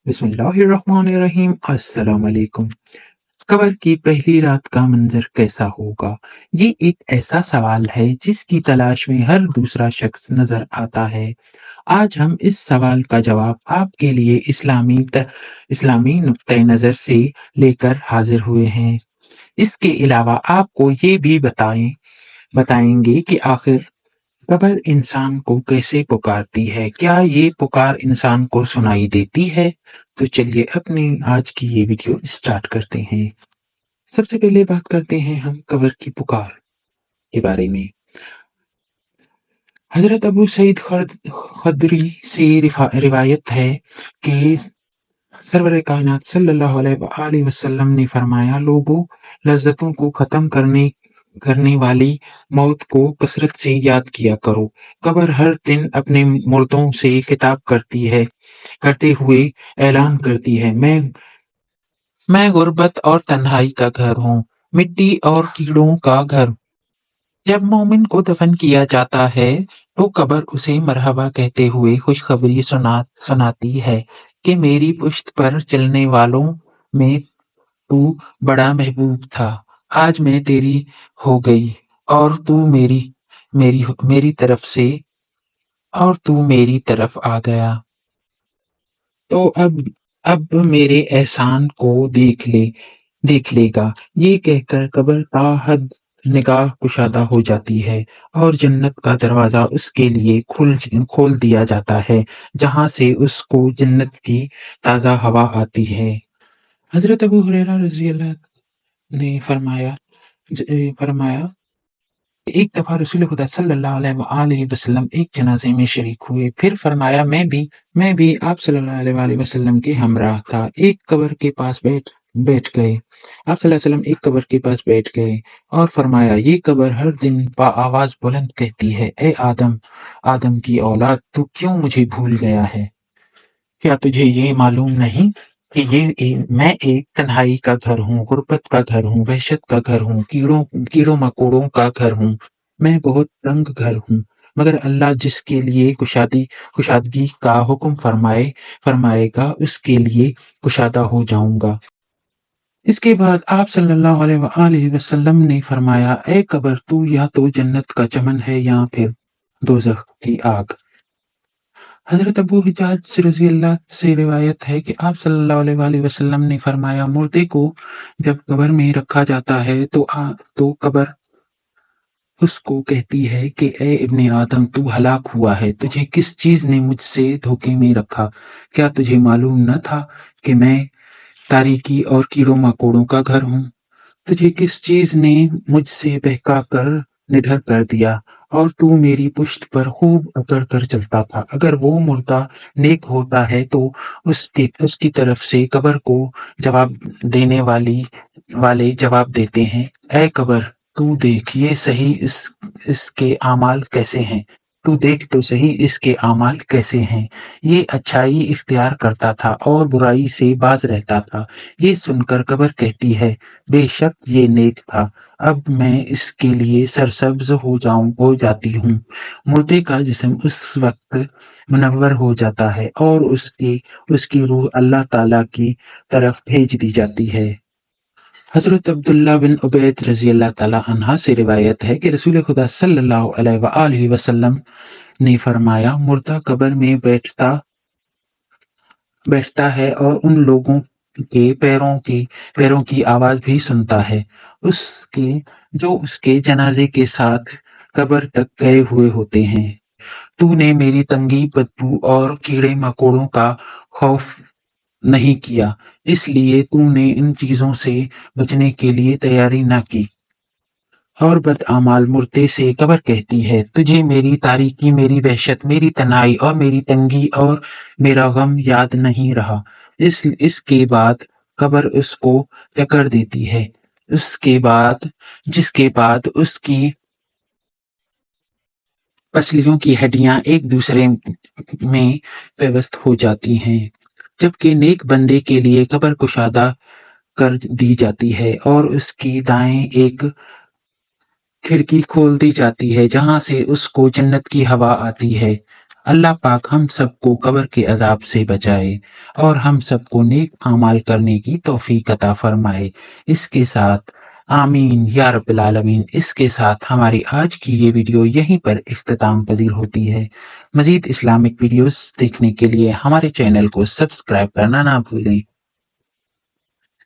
बिस्मिल्लाहिर्रहमानिर्रहीम। अस्सलाम वालेकुम। कब्र की पहली रात का मंजर कैसा होगा? ये एक ऐसा सवाल है जिसकी तलाश में हर दूसरा शख्स नजर आता है। आज हम इस सवाल का जवाब आपके लिए इस्लामी नुक्ते नजर से लेकर हाजिर हुए हैं। इसके अलावा आपको ये भी बताएंगे कि आखिर कब्र इंसान को कैसे पुकारती है? क्या ये पुकार इंसान को सुनाई देती है? तो चलिए अपनी आज की ये वीडियो स्टार्ट करते हैं। सबसे पहले बात करते हैं हम कब्र की पुकार के बारे में। हज़रत अबू सईद खदरी से रिवायत है कि सरवर कायनात सल्लल्लाहु अलैहि वसल्लम ने फरमाया, लोगों, लज्जतों को खत्म करने वाली मौत को कसरत से याद किया करो। कब्र हर दिन अपने मुर्दों से खिताब करते हुए ऐलान करती है, मैं गुर्बत और तन्हाई का घर हूँ, मिट्टी और कीड़ों का घर। जब मोमिन को दफन किया जाता है तो कब्र उसे मरहबा कहते हुए खुशखबरी सुनाती है कि मेरी पुश्त पर चलने वालों में तू बड़ा महबूब था। आज मैं तेरी हो गई और मेरी मेरी तरफ से तू मेरी तरफ आ गया। तो अब मेरे एहसान को देख लेगा। ये कहकर कब्र ताहद निगाह कुशादा हो जाती है और जन्नत का दरवाजा उसके लिए खोल दिया जाता है, जहां से उसको जन्नत की ताजा हवा आती है। हजरत अबू हुरैरा रजी अल्लाह ने फरमाया, एक दफा रसूल खुदा सल्लल्लाहु अलैहि वसल्लम एक जनाजे में शरीक हुए। फिर फरमाया, मैं भी आप सल्लल्लाहु अलैहि वसल्लम के हमराह था। एक कब्र के पास बैठ गए। आप सल्लल्लाहु अलैहि वसल्लम एक कब्र के पास बैठ गए और फरमाया, ये कब्र हर दिन आवाज बुलंद कहती है, ए आदम की औलाद, तू क्यों मुझे भूल गया है? क्या तुझे ये मालूम नहीं कि मैं एक तन्हाई का घर हूँ, गुर्बत का घर हूँ, वहशत का घर हूँ, कीड़ों मकोड़ों का घर हूँ। मैं बहुत तंग घर हूँ, मगर अल्लाह जिसके लिए कुशादगी का हुक्म फरमाएगा, उसके लिए कुशादा हो जाऊंगा। इसके बाद आप सल्लल्लाहु अलैहि वसल्लम ने फरमाया, ए कब्र, तू या तो जन्नत का चमन है या फिर दोजख की आग। हज़रत अबू हिजाज रज़ी अल्लाह से रिवायत है कि आप सल्लल्लाहु अलैहि वसल्लम ने फरमाया, मुर्दे को जब कब्र में रखा जाता है तो कब्र उसको कहती है कि ए इब्ने आदम, तू हलाक हुआ है, तुझे किस चीज ने मुझसे धोखे में रखा? क्या तुझे मालूम न था कि मैं तारीकी और कीड़ों मकोड़ों का घर हूँ? तुझे किस चीज ने मुझसे बहका कर निडर कर दिया और तू मेरी पुश्त पर खूब अकड़ कर चलता था? अगर वो मुर्दा नेक होता है तो उसकी तरफ से कब्र को जवाब देने वाले जवाब देते हैं, ऐ कब्र, तू देख ये सही इसके आमाल कैसे हैं। तू देख तो सही इसके आमाल कैसे हैं। ये अच्छाई इख्तियार करता था और बुराई से बाज रहता था। ये सुनकर कब्र कहती है, बेशक ये नेक था, अब मैं इसके लिए सरसब्ज हो जाती हूँ। मुर्दे का जिस्म उस वक्त मुनव्वर हो जाता है और उसकी रूह अल्लाह ताला की तरफ भेज दी जाती है। हजरत अब्दुल्ला बिन उबैद रजी अल्लाह ताला अन्हा से रिवायत है कि रसूल खुदा सल्लल्लाहु अलैहि वसल्लम ने फरमाया, मुर्दा कब्र में बैठता है और उन लोगों के पैरों की आवाज भी सुनता है, उसके जो उसके जनाजे के साथ कब्र तक गए हुए होते हैं। तूने मेरी तंगी, बदबू और कीड़े मकोड़ों का खौफ नहीं किया, इसलिए तूने इन चीजों से बचने के लिए तैयारी ना की। और बदआमाल मुर्दे से कब्र कहती है, तुझे मेरी तारीकी, मेरी वहशत, मेरी तन्हाई और मेरी तंगी और मेरा गम याद नहीं रहा। इसके बाद कब्र उसको जकड़ देती है। जिसके बाद उसकी पसलियों की हड्डियां एक दूसरे में व्यवस्थ हो जाती हैं। जबकि नेक बंदे के लिए कब्र कुशादा कर दी जाती है और उसकी दाएं एक खिड़की खोल दी जाती है, जहां से उसको जन्नत की हवा आती है। اللہ پاک ہم سب کو قبر کے عذاب سے بچائے اور ہم سب کو نیک اعمال کرنے کی توفیق عطا فرمائے۔ اس کے ساتھ آمین یا رب العالمین۔ اس کے ساتھ ہماری آج کی یہ ویڈیو یہیں پر اختتام پذیر ہوتی ہے۔ مزید اسلامک ویڈیوز دیکھنے کے لیے ہمارے چینل کو سبسکرائب کرنا نہ بھولیں۔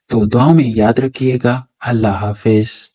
تو دعاؤں میں یاد رکھیے گا۔ اللہ حافظ۔